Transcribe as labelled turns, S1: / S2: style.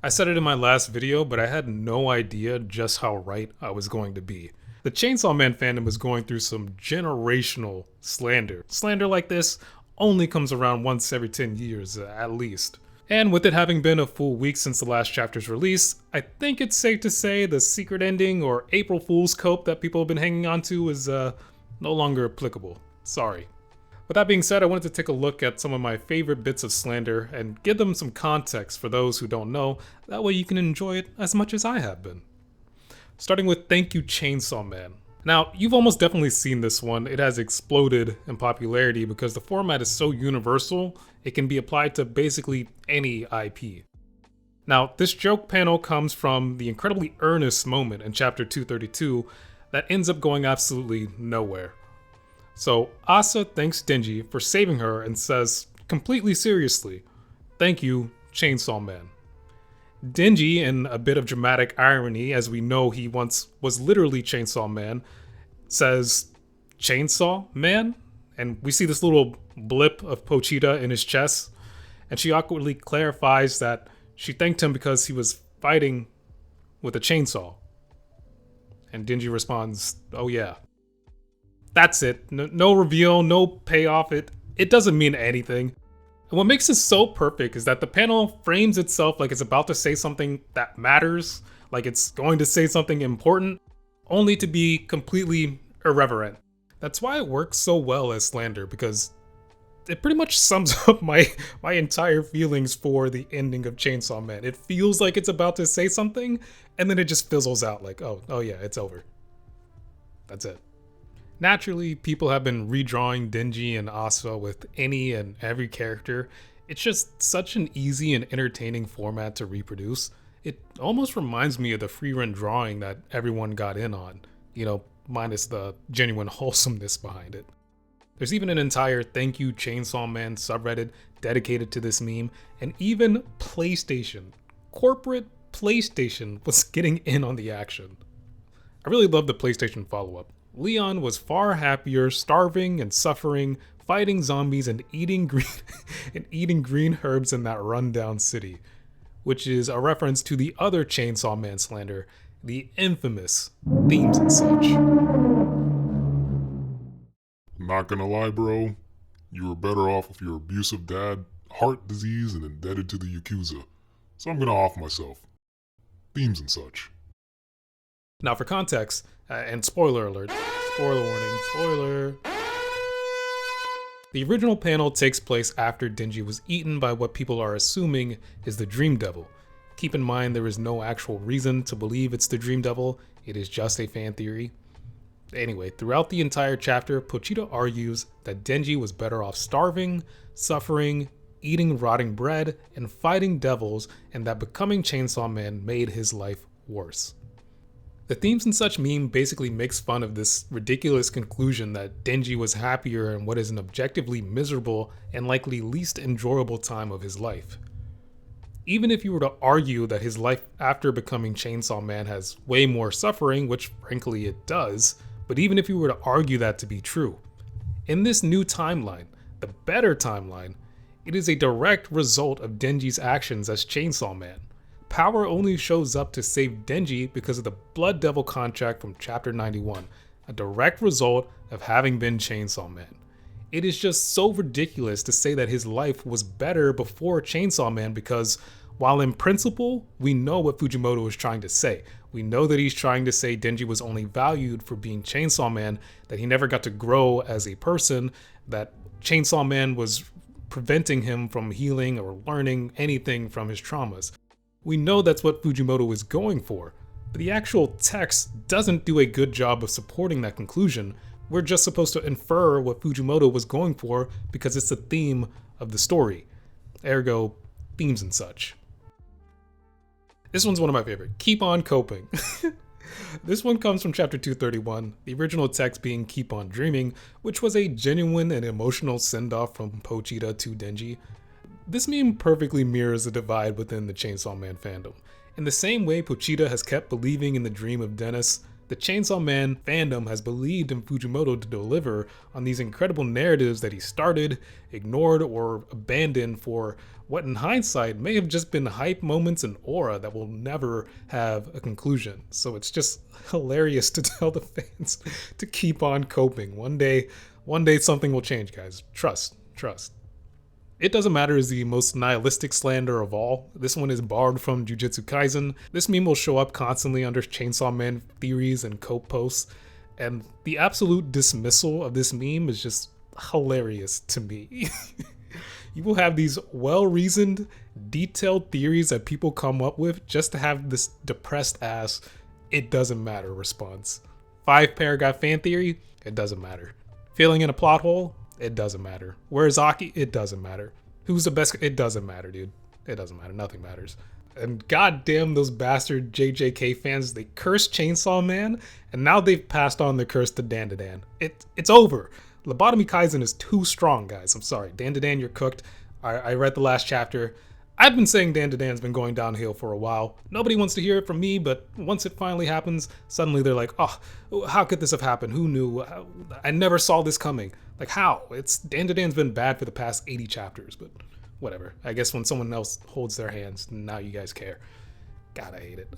S1: I said it in my last video, but I had no idea just how right I was going to be. The Chainsaw Man fandom is going through some generational slander. Slander like this only comes around once every 10 years, at least. And with it having been a full week since the last chapter's release, I think it's safe to say the secret ending or April Fool's cope that people have been hanging on to is no longer applicable. Sorry. With that being said, I wanted to take a look at some of my favorite bits of slander and give them some context for those who don't know, that way you can enjoy it as much as I have been. Starting with Thank You Chainsaw Man. Now, you've almost definitely seen this one. It has exploded in popularity because the format is so universal, it can be applied to basically any IP. Now, this joke panel comes from the incredibly earnest moment in chapter 232 that ends up going absolutely nowhere. So Asa thanks Denji for saving her and says, completely seriously, "Thank you, Chainsaw Man." Denji, in a bit of dramatic irony, as we know he once was literally Chainsaw Man, says, "Chainsaw Man?" And we see this little blip of Pochita in his chest, and she awkwardly clarifies that she thanked him because he was fighting with a chainsaw. And Denji responds, "Oh yeah." That's it. No reveal, no payoff. It doesn't mean anything. And what makes this so perfect is that the panel frames itself like it's about to say something that matters, like it's going to say something important, only to be completely irreverent. That's why it works so well as slander, because it pretty much sums up my entire feelings for the ending of Chainsaw Man. It feels like it's about to say something, and then it just fizzles out like, oh yeah, it's over. That's it. Naturally, people have been redrawing Denji and Asa with any and every character. It's just such an easy and entertaining format to reproduce. It almost reminds me of the free run drawing that everyone got in on, minus the genuine wholesomeness behind it. There's even an entire Thank You Chainsaw Man subreddit dedicated to this meme, and even PlayStation, corporate PlayStation, was getting in on the action. I really love the PlayStation follow-up. Leon was far happier starving and suffering, fighting zombies and eating green herbs in that rundown city, which is a reference to the other Chainsaw Man slander, the infamous Themes and Such.
S2: Not gonna lie, bro, you were better off with your abusive dad, heart disease, and indebted to the Yakuza. So I'm gonna off myself. Themes and Such.
S1: Now for context, and spoiler alert, spoiler warning, spoiler. The original panel takes place after Denji was eaten by what people are assuming is the Dream Devil. Keep in mind there is no actual reason to believe it's the Dream Devil, it is just a fan theory. Anyway, throughout the entire chapter, Pochita argues that Denji was better off starving, suffering, eating rotting bread, and fighting devils, and that becoming Chainsaw Man made his life worse. The Themes and Such meme basically makes fun of this ridiculous conclusion that Denji was happier in what is an objectively miserable and likely least enjoyable time of his life. Even if you were to argue that his life after becoming Chainsaw Man has way more suffering, which frankly it does, but even if you were to argue that to be true, in this new timeline, the better timeline, it is a direct result of Denji's actions as Chainsaw Man. Power only shows up to save Denji because of the Blood Devil contract from chapter 91, a direct result of having been Chainsaw Man. It is just so ridiculous to say that his life was better before Chainsaw Man because, while in principle, we know what Fujimoto is trying to say. We know that he's trying to say Denji was only valued for being Chainsaw Man, that he never got to grow as a person, that Chainsaw Man was preventing him from healing or learning anything from his traumas. We know that's what Fujimoto is going for, but the actual text doesn't do a good job of supporting that conclusion. We're just supposed to infer what Fujimoto was going for because it's the theme of the story. Ergo, Themes and Such. This one's one of my favorite. Keep on coping. This one comes from chapter 231, the original text being Keep on Dreaming, which was a genuine and emotional send-off from Pochita to Denji. This meme perfectly mirrors the divide within the Chainsaw Man fandom. In the same way Pochita has kept believing in the dream of Dennis, The Chainsaw Man fandom has believed in Fujimoto to deliver on these incredible narratives that he started, ignored, or abandoned for what in hindsight may have just been hype moments and aura that will never have a conclusion. So it's just hilarious to tell the fans to keep on coping. One day something will change, guys. Trust. It Doesn't Matter is the most nihilistic slander of all. This one is borrowed from Jujutsu Kaisen. This meme will show up constantly under Chainsaw Man theories and cope posts, and the absolute dismissal of this meme is just hilarious to me. You will have these well-reasoned, detailed theories that people come up with just to have this depressed ass, it doesn't matter response. 5-paragraph fan theory, it doesn't matter. Filling in a plot hole, it doesn't matter. Where's Aki? It doesn't matter. Who's the best? It doesn't matter, dude. It doesn't matter. Nothing matters. And goddamn those bastard JJK fans, they cursed Chainsaw Man, and now they've passed on the curse to Dandadan. It's over. Lobotomy Kaizen is too strong, guys. I'm sorry. Dandadan, you're cooked. I read the last chapter. I've been saying Dandadan's been going downhill for a while. Nobody wants to hear it from me, but once it finally happens, suddenly they're like, oh, how could this have happened? Who knew? I never saw this coming. Like, how? Dandadan's been bad for the past 80 chapters, but whatever. I guess when someone else holds their hands, now you guys care. God, I hate it.